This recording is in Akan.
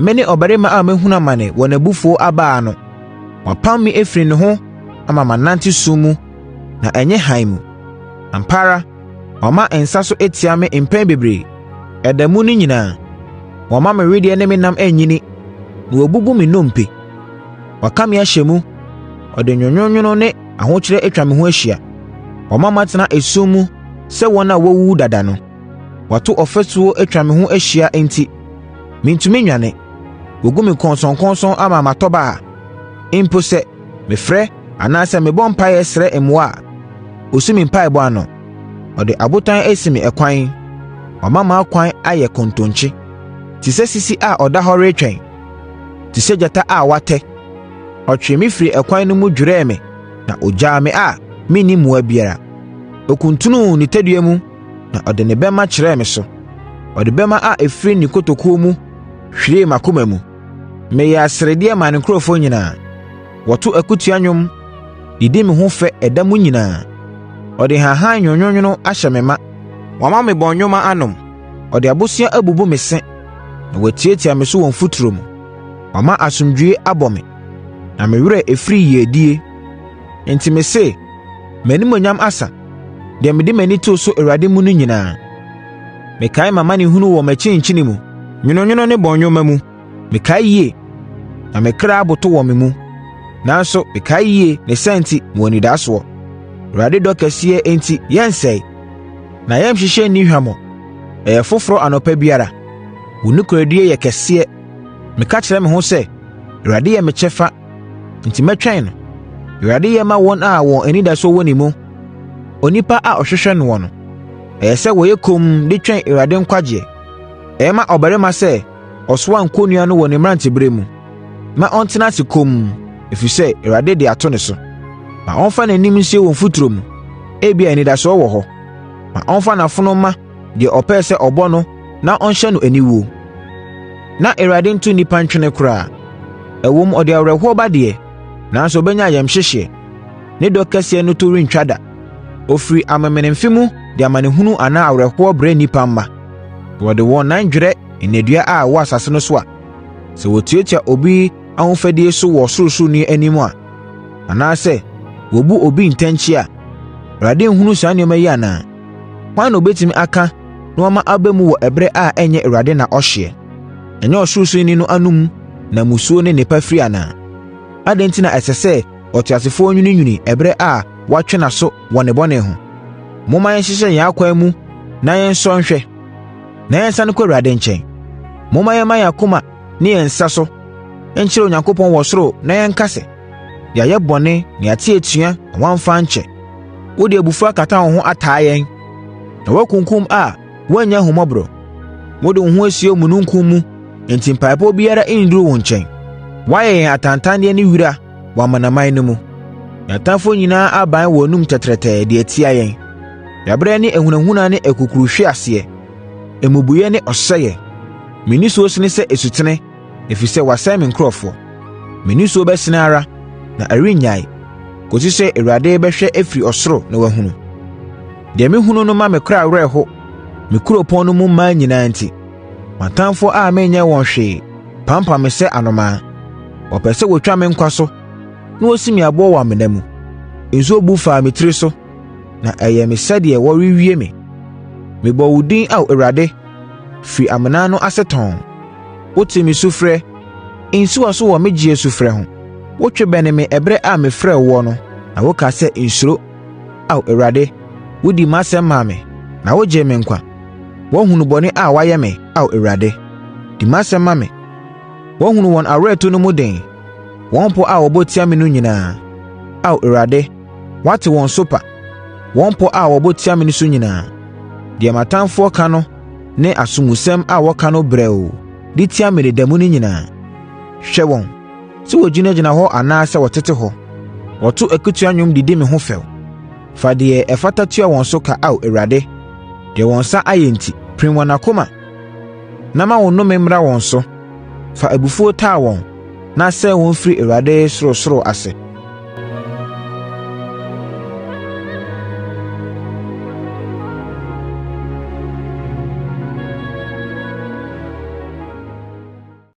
Mene ɔbarima a mahunu amane wɔ n'abufuo abaa no. Wapam me afiri ne ho ama manante sum mu na ɛnyɛ hann mu. Ampa ara, wama nsa so atia me mpɛn bebree. Ɛda mu no nyinaa, wama me wedeɛ ne me nam anyini na wabubu me nnompe. Waka me ahyɛ mu, ɔde nwononwono ne ahokyerɛ atwa me ho ahyia. Wama matena esum mu sɛ wɔn a wɔawuwu dada no. Wato ɔfasuo atwa me ho ahyia enti mentumi nnwane. Wɔgu me kɔnsɔnkɔnsɔn ama matɔ baa. Mpo sɛ mefrɛ anaasɛ mebɔ mpaeɛ srɛ mmoa a, ɔsi me mpaeɛbɔ ano. Ɔde abotan asi me ɛkwan. Wama m'akwan ayɛ kontonkye. Te sɛ sisi a ɔda hɔ retwɛn. Te sɛ gyata a watɛ. Ɔtwee me firi ɛkwan no mu dwerɛɛ me na ɔgyaa me a menni mmoa biara. Ɔkuntunuu ne tadua mu na ɔde ne bɛmma kyerɛɛ me so. Ɔde bɛmma a ɛfiri ne kotokuo mu hwiree m'akoma mu. Meyɛ asredeɛ ma ne nkurɔfoɔ nyinaa. Wɔto akutia nnwom de di me ho fɛ ɛda mu nyinaa. Ɔde hahan nwononwono ahyɛ me ma. Wama me bɔnwoma anom. Ɔde abosea abubu me se na watiatia me so wɔ mfuturo mu. Wama asomdwoeɛ abɔ me na me werɛ ɛfiri yiedie. Enti me se, m'animonyam asa deɛ mede m'ani too so Awurade mu no nyinaa. Mekae m'amanehunu wɔ m'akyinkyini mu. Nwononwono ne bɔnwoma mu, mekae yie na me kra aboto wɔ me mu. Nanso mekae yie ne saa nti mewɔ anidasoɔ. Awurade dɔ kɛseɛ enti yɛnsɛe, na yɛmhyehyɛ nni hwammɔ. Ɛyɛ foforɔ anɔpa biara. Wo nokorɛdie yɛ kɛseɛ. Meka kyerɛ me ho sɛ, Awurade yɛ me kyɛfa, nti mɛtwɛn no. Awurade yɛ ma wɔn a wɔn anidasoɔ wɔ ne mu. Onipa a ɔhwehwɛ no wɔ no, ɛyɛ sɛ wɔyɛ komm de twɛn Awurade nkwagyeɛ. Ɛyɛ ma ɔbarima sɛ ɔsoa nkonnua no wɔ ne mmeranteberɛ mu. Ma ɔntena ase komm, ɛfiri sɛ Awurade de ato ne so. Ma ɔmfa n'anim nsie wɔ mfuturo mu, ebia anidasoɔ wɔ hɔ. Ma ɔmfa n'afono ma deɛ ɔpɛɛ sɛ ɔbɔ no na ɔnhyɛ no aniwuo. Na Awurade nto nnipa ntwene koraa. Ɛwom ɔde awerɛhoɔ ba deɛ, nanso ɔbɛnya ayamhyehyeɛ. Ne dɔ kɛseɛ no to rentwa da. Ɔfiri amemenemfe mu de amanehunu anaa awerɛhoɔ brɛ nnipa mma. Wɔde wɔn nan dwerɛ nnadua a ɛwɔ asase no so a, sɛ wɔtuatua obi ahofadie so wɔ Ɔsorosoroni anim a, anaasɛ wɔbu obi ntɛnkyea a, Awurade nhunu saa nneɛma yi anaa? Hwan na ɔbɛtumi aka na wama aba mu wɔ ɛberɛ a ɛnyɛ Awurade na ɔhyeɛ? Ɛnyɛ Ɔsorosoroni no anom na musuo ne nnepa firi anaa? Adɛn nti na ɛsɛ sɛ ɔteasefoɔ nwiniwini ɛberɛ a watwe n'aso wɔ ne bɔne ho? Momma yɛnhyehyɛ yɛn akwan mu na yɛnsɔ nhwɛ, na yɛnsane kɔ Awurade nkyɛn. Momma yɛmma yɛn akoma ne yɛn nsa so nkyerɛ Onyankopɔn wɔ soro na yɛnka sɛ, yɛayɛ bɔne na yɛate atua na woamfa nkyɛ. Wode abufuo akata wo ho ataa yɛn, na woakunkum a woannya ahummɔborɔ. Wode wo ho asie omununkum mu, enti mpaeɛbɔ biara nduru wo nkyɛn. Woayɛ yɛn atantanneɛ ne wira wɔ amanaman no mu. Yɛn atamfoɔ nyinaa aban wɔ anum tɛtrɛtɛɛ de atia yɛn. Yɛabrɛ ne ahunahuna ne akukuruhwe aseɛ, mmubuiɛ ne ɔsɛeɛ. Me nisuo sene sɛ asutene, ɛfiri sɛ wɔasɛe me nkurɔfoɔ. Me nisuo bɛsene ara, na ɛrennyae, kɔsi sɛ Awurade bɛhwɛ afiri ɔsoro na wahunu. Deɛ mehunu no ma me kra werɛho, me kuropɔn no mu mmaa nyinaa nti. M'atamfoɔ a menyɛ wɔn hwee pampa me sɛ anomaa. Wɔpɛ sɛ wɔtwa me nkwa so, na wɔsi me aboɔ wɔ amena mu. Nsuo bu faa me tiri so, na ɛyɛ me sɛdeɛ wɔrewie me. Mebɔ wo din Ao Awurade, firi amena no ase tɔn. Wote me sufrɛ, nsi w'aso wɔ me gyeɛ sufrɛ ho. Wotwe bɛne me ɛberɛ a mefrɛ wo no, na woka sɛ nsuro. Ao Awurade, wodi m'asɛm maa me, na wogye me nkwa. Wɔhunu bɔne a wayɛ me, Ao Awurade. Di m'asɛm ma me. Wɔhunu wɔn awerɛto no mu den, wɔn po a wɔbɔ tia me no nyinaa. Ao Awurade, woate wɔn so pa, wɔn po a wɔbɔ tia me no so nyinaa. Deɛ m'atamfoɔ ka no ne asomusɛm a wɔka no brɛoo de tia me da mu no nyinaa. Hwɛ wɔn, sɛ wɔgyinagyina hɔ anaasɛ wɔtete hɔ. Wɔto akutua nnwom de di me ho fɛw. Fa deɛ ɛfata tua wɔn so ka, Ao Awurade. Deɛ wɔn nsa ayɛ nti, pirim wɔn akoma, na ma wo nnome mmra wɔn so. Fa abufuo taa wɔn, na sɛe wɔn firi Awurade sorosoro ase.